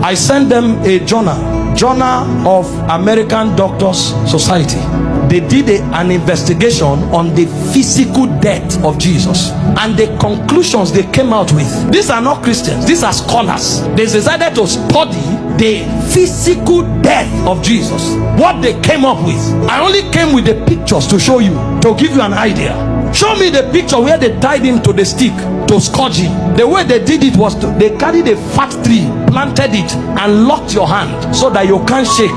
I sent them a journal of American Doctors Society. They did an investigation on the physical death of Jesus, and the conclusions they came out with, these are not Christians, these are scholars. They decided to study the physical death of Jesus. What they came up with, I only came with the pictures to show you, to give you an idea. Show me the picture where they tied him to the stick to scourge him. The way they did it was they carried a fat tree, planted it, and locked your hand so that you can't shake.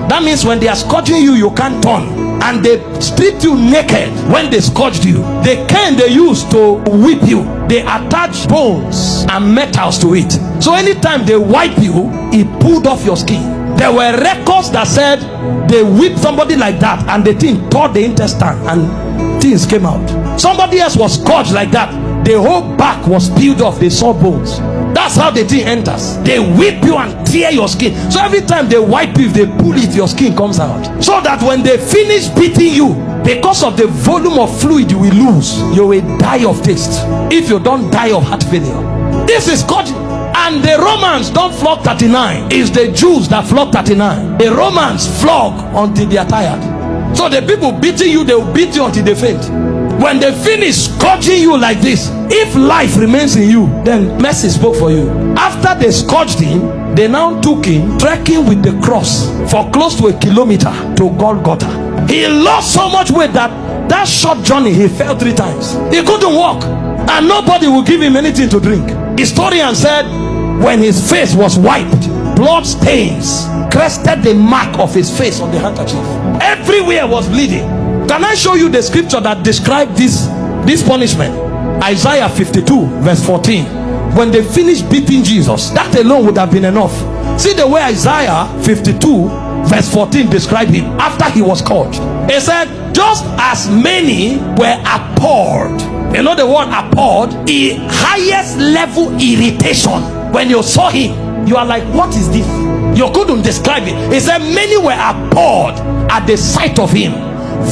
That means when they are scourging you, you can't turn. And they stripped you naked when they scourged you. The cane they used to whip you, they attached bones and metals to it. So anytime they wipe you, it pulled off your skin. There were records that said they whipped somebody like that and the thing tore the intestine and things came out. Somebody else was scourged like that. The whole back was peeled off. They saw bones. That's how the thing enters. They whip you and tear your skin. So every time they wipe you, if they pull it, your skin comes out. So that when they finish beating you, because of the volume of fluid you will lose, you will die of taste. If you don't die of heart failure. This is scourging. And the Romans don't flog 39. It's the Jews that flog 39. The Romans flog until they are tired. So the people beating you, they will beat you until they faint. When they finish scourging you like this, if life remains in you, then mercy spoke for you. After they scourged him, they now took him trekking with the cross for close to 1 kilometer to Golgotha. He lost so much weight that short journey he fell 3 times. He couldn't walk, and nobody would give him anything to drink. Historian said when his face was wiped, blood stains crested the mark of his face on the handkerchief. Everywhere was bleeding. Can I show you the scripture that described this punishment? Isaiah 52 verse 14. When they finished beating Jesus, that alone would have been enough. See the way Isaiah 52 verse 14 described him after he was scourged. He said, just as many were appalled. You know the word appalled? The highest level irritation. When you saw him, you are like, what is this? You couldn't describe it. He said many were appalled at the sight of him.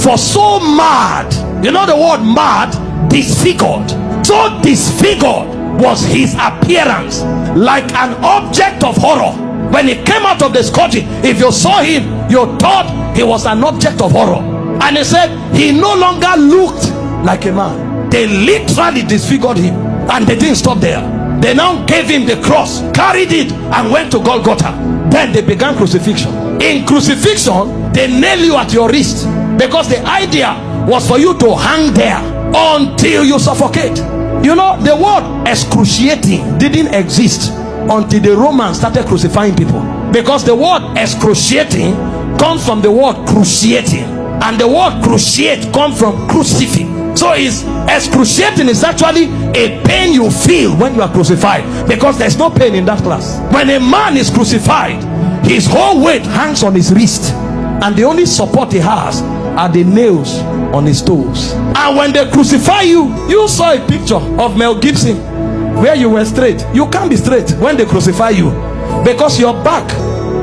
For so mad, you know the word mad, disfigured. So disfigured was his appearance, like an object of horror. When he came out of the scourging, if you saw him, you thought he was an object of horror. And he said he no longer looked like a man. They literally disfigured him, and they didn't stop there. They now gave him the cross, carried it, and went to Golgotha. Then they began crucifixion. In crucifixion, they nail you at your wrist, because the idea was for you to hang there until you suffocate. You know, the word excruciating didn't exist until the Romans started crucifying people, because the word excruciating comes from the word cruciating, and the word cruciate comes from crucifix. So is excruciating is actually a pain you feel when you are crucified, because there's no pain in that class. When a man is crucified, his whole weight hangs on his wrist, and the only support he has are the nails on his toes. And when they crucify you, you saw a picture of Mel Gibson where you were straight. You can't be straight when they crucify you, because your back,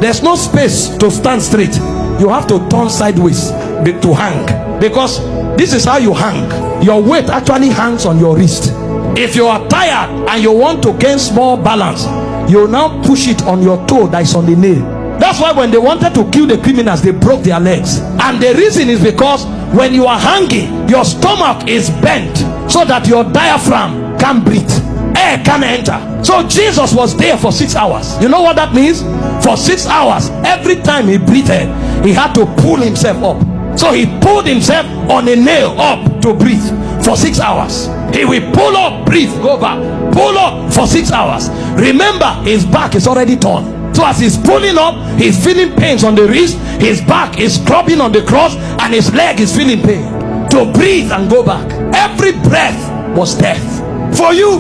there's no space to stand straight. You have to turn sideways to hang, because this is how you hang. Your weight actually hangs on your wrist. If you are tired and you want to gain small balance, you now push it on your toe that is on the nail. That's why when they wanted to kill the criminals, they broke their legs. And the reason is because when you are hanging, your stomach is bent so that your diaphragm can't breathe, air can't enter. So Jesus was there for 6 hours. You know what that means? For 6 hours, every time he breathed, he had to pull himself up. So he pulled himself on a nail up to breathe for 6 hours. He will pull up, breathe, go back, pull up for 6 hours. Remember, his back is already torn. So as he's pulling up, he's feeling pains on the wrist, his back is scrubbing on the cross, and his leg is feeling pain. To breathe and go back, every breath was death for you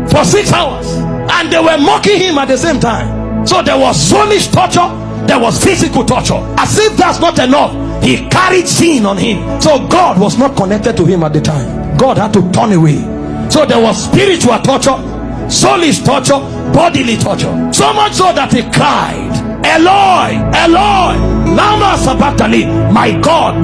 for 6 hours. And they were mocking him at the same time. So there was soulish torture, there was physical torture. As if that's not enough, he carried sin on him. So God was not connected to him at the time. God had to turn away. So there was spiritual torture, soulish torture, bodily torture. So much so that he cried, Eloi, Eloi, lama sabachthani, my God,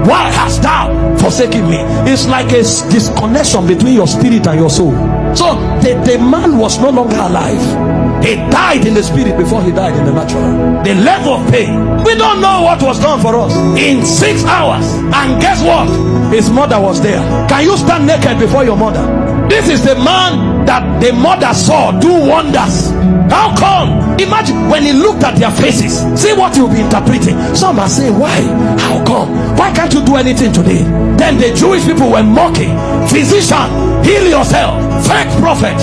why hast thou forsaken me? It's like a disconnection between your spirit and your soul. So the man was no longer alive. He died in the spirit before he died in the natural. The level of pain, we don't know what was done for us in 6 hours. And guess what? His mother was there. Can you stand naked before your mother? This is the man that the mother saw do wonders. How come? Imagine when he looked at their faces. See what you'll be interpreting. Some are saying, why? How come? Why can't you do anything today? Then the Jewish people were mocking. Physician, heal yourself. Fake prophet,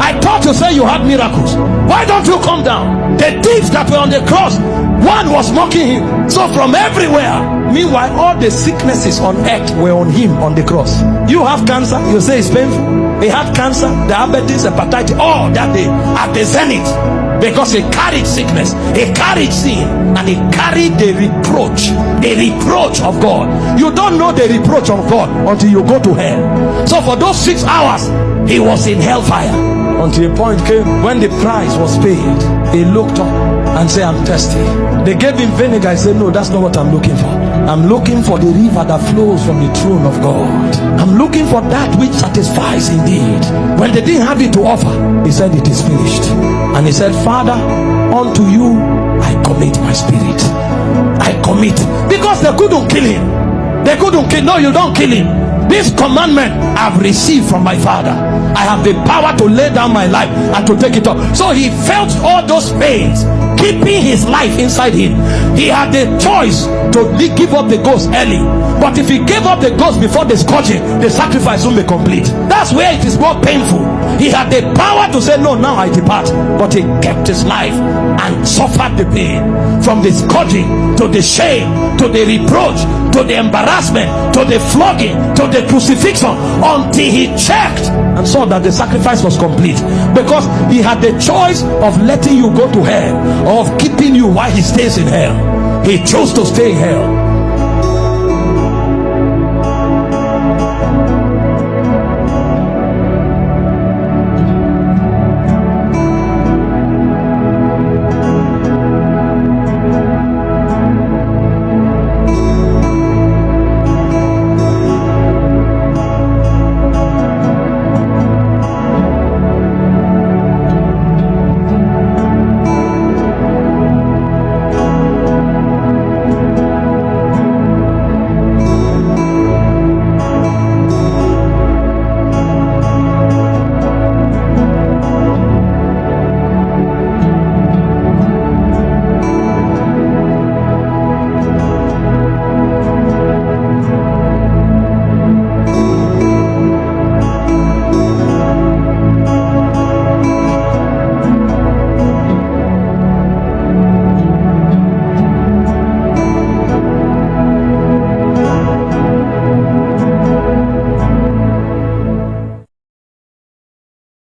I thought you said you had miracles. Why don't you come down? The thieves that were on the cross, one was mocking him. So from everywhere. Meanwhile, all the sicknesses on earth were on him on the cross. You have cancer, you say it's painful. He had cancer, diabetes, hepatitis, all that day at the zenith, because he carried sickness, he carried sin, and he carried the reproach of God. You don't know the reproach of God until you go to hell. So for those 6 hours he was in hellfire, until a point came when the price was paid. He looked up and said, I'm thirsty. They gave him vinegar. He said, no, that's not what I'm looking for. I'm looking for the river that flows from the throne of God. I'm looking for that which satisfies indeed. When they didn't have it to offer, he said, it is finished. And he said, Father, unto you I commit my spirit. I commit. Because they couldn't kill him. They couldn't kill. No, you don't kill him. This commandment I've received from my Father. I have the power to lay down my life and to take it up. So he felt all those pains, keeping his life inside him. He had the choice to give up the ghost early, but if he gave up the ghost before the scourging, the sacrifice won't be complete. That's where it is more painful. He had the power to say, no, now I depart, but he kept his life and suffered the pain, from the scourging to the shame, to the reproach, to the embarrassment, to the flogging, to the crucifixion, until he checked and saw that the sacrifice was complete. Because he had the choice of letting you go to hell or of keeping you while he stays in hell. He chose to stay in hell.